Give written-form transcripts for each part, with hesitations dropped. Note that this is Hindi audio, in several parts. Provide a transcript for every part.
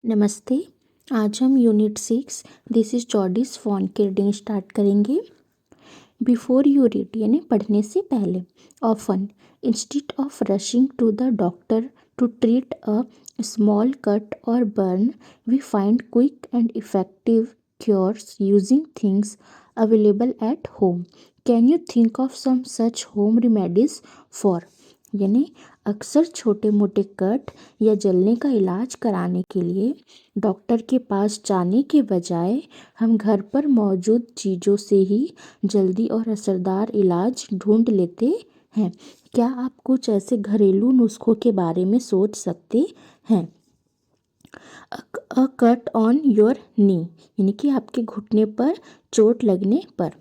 नमस्ते। आज हम unit 6 this is Jody's fawn की रीडिंग स्टार्ट करेंगे। बिफोर यू रीड यानी पढ़ने से पहले। Often instead of rushing to the doctor to treat a small cut or burn we find quick and effective cures using things available at home. Can you think of some such home remedies for यानी अक्सर छोटे मोटे कट या जलने का इलाज कराने के लिए डॉक्टर के पास जाने के बजाय हम घर पर मौजूद चीज़ों से ही जल्दी और असरदार इलाज ढूंढ लेते हैं। क्या आप कुछ ऐसे घरेलू नुस्खों के बारे में सोच सकते हैं? अ कट ऑन योर नी यानी कि आपके घुटने पर चोट लगने पर।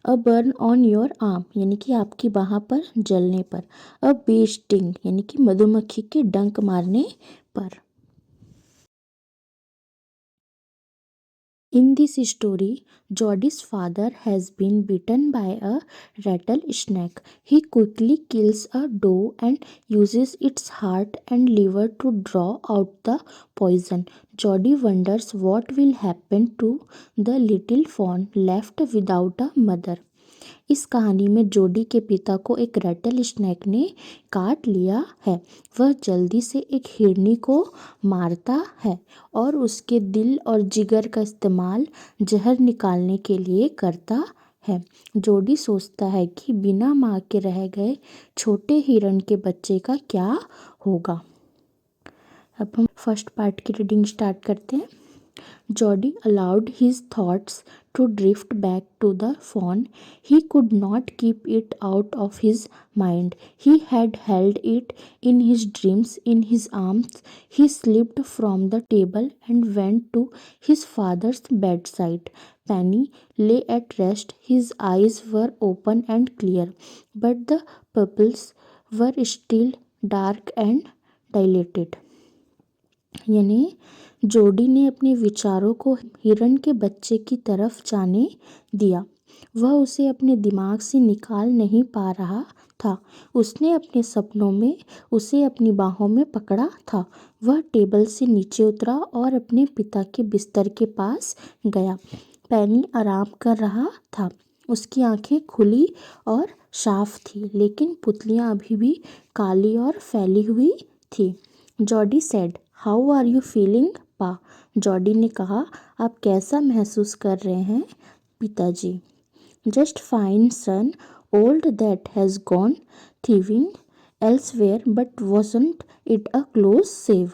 A burn on your arm यानी कि आपकी बाह पर जलने पर। अ बी स्टिंग यानी कि मधुमक्खी के डंक मारने पर। In this story, Jodie's father has been bitten by a rattlesnake. He quickly kills a doe and uses its heart and liver to draw out the poison. Jodie wonders what will happen to the little fawn left without a mother. इस कहानी में जोडी के पिता को एक रैटल स्नेक ने काट लिया है। वह जल्दी से एक हिरनी को मारता है और उसके दिल और जिगर का इस्तेमाल जहर निकालने के लिए करता है। जोडी सोचता है कि बिना माँ के रह गए छोटे हिरण के बच्चे का क्या होगा। अब हम फर्स्ट पार्ट की रीडिंग स्टार्ट करते हैं। Jody allowed his thoughts to drift back to the phone. He could not keep it out of his mind. He had held it in his dreams in his arms. He slipped from the table and went to his father's bedside. Penny lay at rest. His eyes were open and clear, but the pupils were still dark and dilated. यानी जोडी ने अपने विचारों को हिरण के बच्चे की तरफ जाने दिया। वह उसे अपने दिमाग से निकाल नहीं पा रहा था। उसने अपने सपनों में उसे अपनी बाहों में पकड़ा था। वह टेबल से नीचे उतरा और अपने पिता के बिस्तर के पास गया। पैनी आराम कर रहा था। उसकी आंखें खुली और साफ थी, लेकिन पुतलियां अभी भी काली और फैली हुई थी। Jody said, how are you feeling pa? Jody ने कहा, आप कैसा महसूस कर रहे हैं पिताजी? Just fine son, old that has gone thieving elsewhere but wasn't it a close save.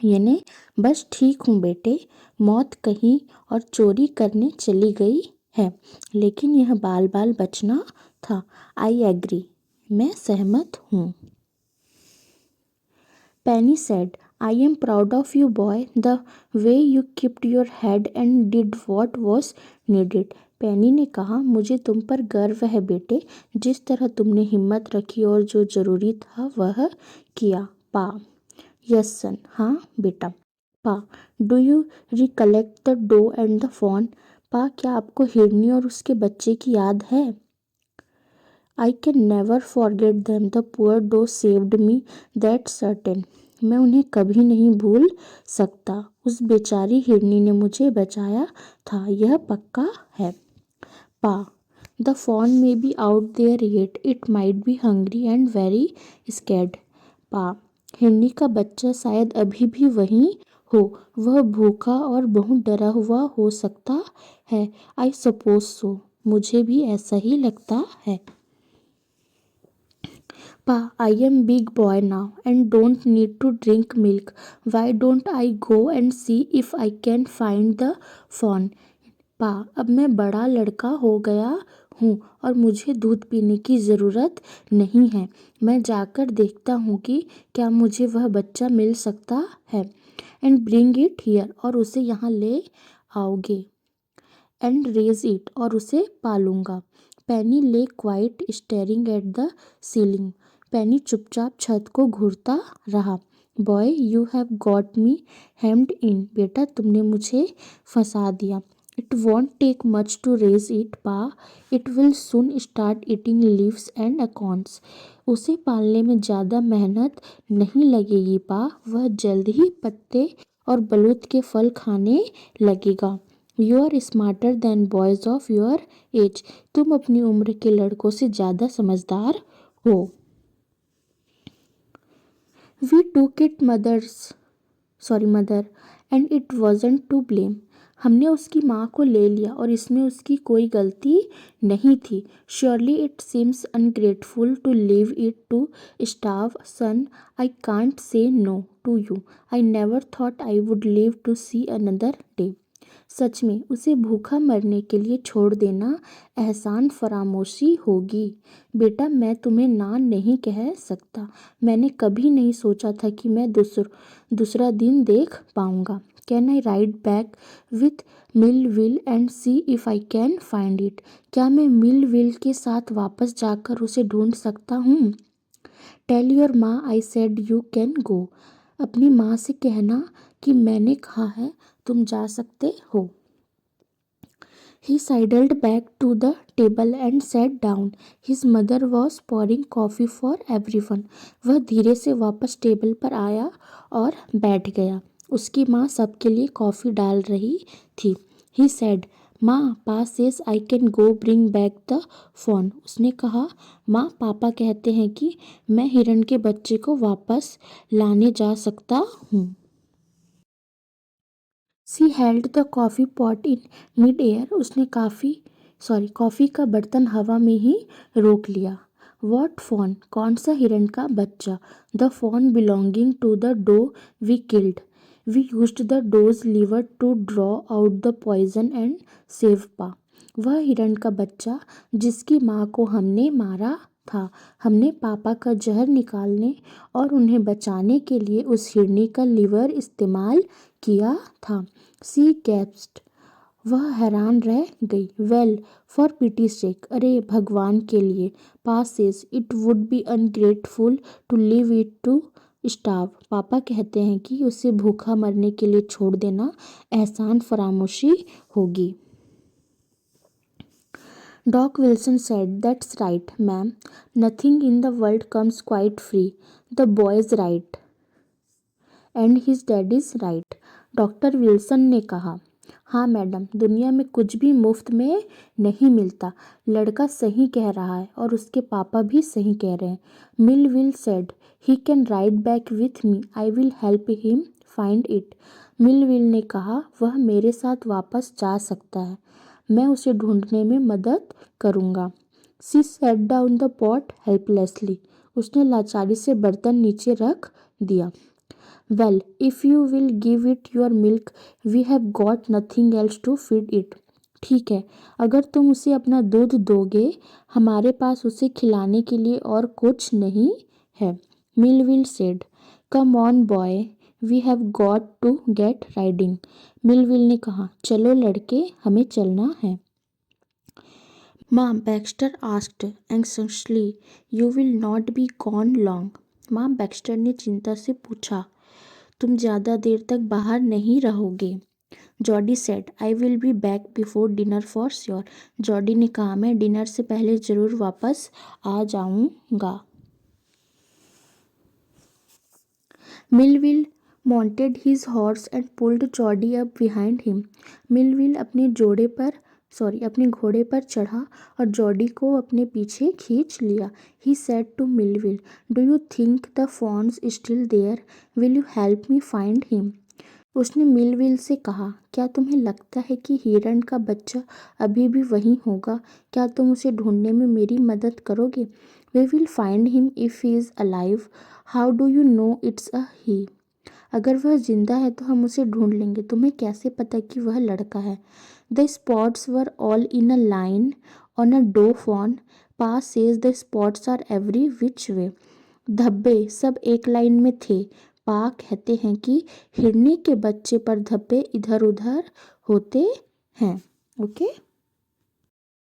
यानी बस ठीक हूँ बेटे, मौत कहीं और चोरी करने चली गई है, लेकिन यह बाल बाल बचना था। आई एग्री, मैं सहमत हूँ। Penny said, I am proud of you, boy, the way you kept your head and did what was needed. पैनी ने कहा, मुझे तुम पर गर्व है बेटे, जिस तरह तुमने हिम्मत रखी और जो जरूरी था वह किया। पा, यस सन, हाँ बेटा। Pa, do you recollect the doe and the fawn? Pa, क्या आपको हिरनी और उसके बच्चे की याद है? I can never forget them. The poor doe saved me, that's certain. मैं उन्हें कभी नहीं भूल सकता। उस बेचारी हिरनी ने मुझे बचाया था, यह पक्का है। पा, the fawn may be out there yet. It might be hungry and very scared. पा, हिरनी का बच्चा शायद अभी भी वहीं हो, वह भूखा और बहुत डरा हुआ हो सकता है। I suppose so. मुझे भी ऐसा ही लगता है। Pa, I am big boy now and don't need to drink milk. Why don't I go and see if I can find the fawn? पा, अब मैं बड़ा लड़का हो गया हूँ और मुझे दूध पीने की ज़रूरत नहीं है। मैं जाकर देखता हूँ कि क्या मुझे वह बच्चा मिल सकता है। एंड ब्रिंग इट हियर, और उसे यहाँ ले आओगे। एंड रेज इट, और उसे पालूंगा। Penny lay quite staring at the ceiling. Penny चुपचाप छत को घूरता रहा। Boy, you have got me hemmed in. बेटा, तुमने मुझे फंसा दिया। It won't take much to raise it pa, it will soon start eating leaves and acorns. उसे पालने में ज़्यादा मेहनत नहीं लगेगी पा, वह जल्द ही पत्ते और बलूत के फल खाने लगेगा। You are smarter than boys of your age. तुम अपनी उम्र के लड़कों से ज़्यादा समझदार हो। We took it mother and it wasn't to blame. हमने उसकी माँ को ले लिया और इसमें उसकी कोई गलती नहीं थी। Surely it seems ungrateful to leave it to starve son. I can't say no to you. I never thought I would live to see another day. सच में उसे भूखा मरने के लिए छोड़ देना एहसान फरामोशी होगी। बेटा, मैं तुम्हें ना नहीं कह सकता। मैंने कभी नहीं सोचा था कि मैं दूसरा दिन देख पाऊंगा। Can I ride back with mill will and C if I can find it. क्या मैं मिल विल के साथ वापस जाकर उसे ढूंढ सकता हूँ? टेल योर माँ I said you can go. अपनी माँ से कहना कि मैंने कहा है तुम जा सकते हो। He sidled back to the table and sat down. His mother was pouring coffee for everyone. वह धीरे से वापस टेबल पर आया और बैठ गया। उसकी माँ सबके लिए कॉफ़ी डाल रही थी। He said, माँ, Pa says I can go bring back the fawn. उसने कहा, माँ, पापा कहते हैं कि मैं हिरण के बच्चे को वापस लाने जा सकता हूँ। She held the coffee pot in mid air. उसने कॉफ़ी का बर्तन हवा में ही रोक लिया। What fawn? कौन सा हिरण का बच्चा? The fawn belonging to the doe we killed. We used the doe's liver to draw out the poison and save pa. वह हिरण का बच्चा जिसकी माँ को हमने मारा था। हमने पापा का जहर निकालने और उन्हें बचाने के लिए उस हिरनी का लीवर इस्तेमाल किया था। सी गैस्प्ड। वह हैरान रह गई। Well, for pity sake. अरे भगवान के लिए। Pa says it would be ungrateful to leave it to starve. पापा कहते हैं कि उसे भूखा मरने के लिए छोड़ देना एहसान फरामोशी होगी। Doc Wilson said, that's right, ma'am. Nothing in the world comes quite free. The boy's right. And his dad is right. Doctor Wilson ने कहा, हाँ मैडम, दुनिया में कुछ भी मुफ्त में नहीं मिलता। लड़का सही कह रहा है और उसके पापा भी सही कह रहे हैं। Mill Wheel said, he can ride back with me. I will help him find it. Mill Wheel ने कहा, वह मेरे साथ वापस जा सकता है। मैं उसे ढूंढने में मदद करूँगा। She set down the pot helplessly. उसने लाचारी से बर्तन नीचे रख दिया। Well, if you will give it your milk, we have got nothing else to feed it. ठीक है, अगर तुम उसे अपना दूध दोगे, हमारे पास उसे खिलाने के लिए और कुछ नहीं है। Mill Wheel said, come on boy, we have got to get riding. Mill Wheel ने कहा, चलो लड़के, हमें चलना है। Ma, Baxter asked anxiously, you will not be gone long. Ma, Baxter ने चिंता से पूछा, तुम ज़्यादा देर तक बाहर नहीं रहोगे। Jordi said, I will be back before dinner for sure. Jordi ने कहा, मैं डिनर से पहले ज़रूर वापस आ जाऊँगा। Millville mounted his horse and pulled Jody up behind him. Millville अपने घोड़े पर चढ़ा और जॉडी को अपने पीछे खींच लिया। He said to Millville, Do you think the fawn's still there? Will you help me find him? उसने मिलविल से कहा, क्या तुम्हें लगता है कि हिरण का बच्चा अभी भी वहीं होगा? क्या तुम उसे ढूंढने में मेरी मदद करोगे? We will find him if he is alive. How do you know it's a he? अगर वह जिंदा है तो हम उसे ढूंढ लेंगे। तुम्हें कैसे पता कि वह लड़का है? The spots were all in a line on a doe fawn. Pa says the spots are every which way. धब्बे सब एक लाइन में थे। पा कहते हैं कि हिरनी के बच्चे पर धब्बे इधर उधर होते हैं। ओके।